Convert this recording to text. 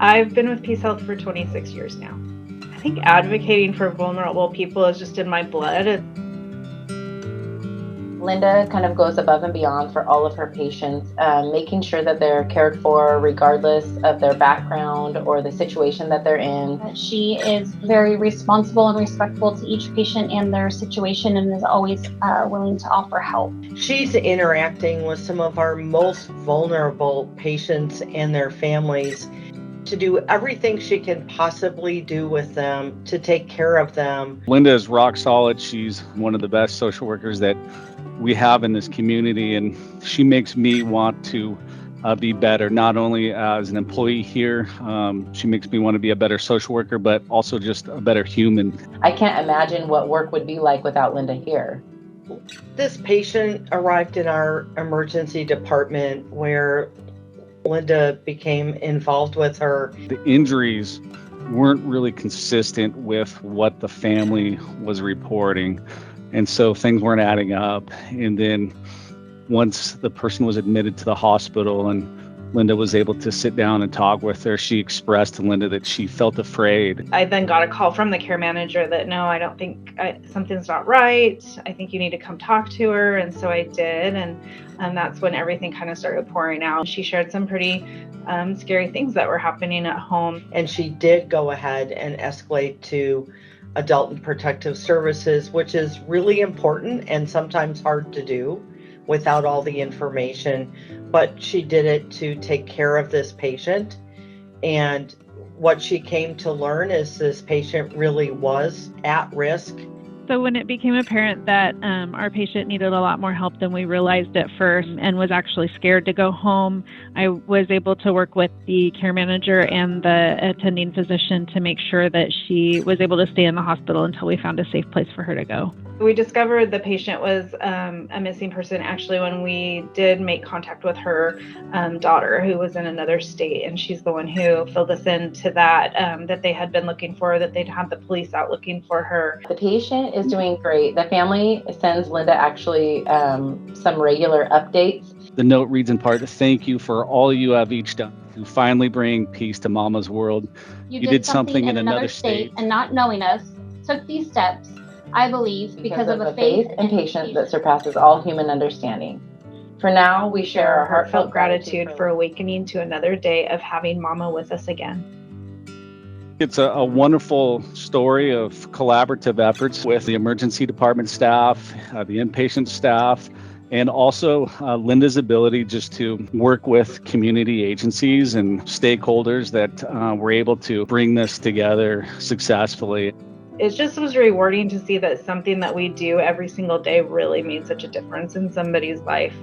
I've been with PeaceHealth for 26 years now. I think advocating for vulnerable people is just in my blood. Linda kind of goes above and beyond for all of her patients, making sure that they're cared for regardless of their background or the situation that they're in. She is very responsible and respectful to each patient and their situation and is always willing to offer help. She's interacting with some of our most vulnerable patients and their families to do everything she can possibly do with them, to take care of them. Linda is rock solid. She's one of the best social workers that we have in this community, and she makes me want to be better, not only as an employee here. She makes me want to be a better social worker, but also just a better human. I can't imagine what work would be like without Linda here. This patient arrived in our emergency department where Linda became involved with her. The injuries weren't really consistent with what the family was reporting. And so things weren't adding up. And then once the person was admitted to the hospital and Linda was able to sit down and talk with her, she expressed to Linda that she felt afraid. I then got a call from the care manager that, no, I don't think something's not right. I think you need to come talk to her. And so I did. And that's when everything kind of started pouring out. She shared some pretty scary things that were happening at home. And she did go ahead and escalate to Adult and Protective Services, which is really important and sometimes hard to do without all the information. But she did it to take care of this patient. And what she came to learn is this patient really was at risk. So when it became apparent that our patient needed a lot more help than we realized at first and was actually scared to go home, I was able to work with the care manager and the attending physician to make sure that she was able to stay in the hospital until we found a safe place for her to go. We discovered the patient was a missing person actually when we did make contact with her daughter, who was in another state, and she's the one who filled us into that they had been looking for her, that they'd had the police out looking for her. The patient is doing great. The family sends Linda actually some regular updates. The note reads in part, "Thank you for all you have each done to finally bring peace to Mama's world. You did something in another state and not knowing us, took these steps, I believe, because of a faith and patience that surpasses all human understanding. For now, we share our heartfelt gratitude for awakening to another day of having Mama with us again." It's a wonderful story of collaborative efforts with the emergency department staff, the inpatient staff, and also Linda's ability just to work with community agencies and stakeholders that were able to bring this together successfully. It just was rewarding to see that something that we do every single day really made such a difference in somebody's life.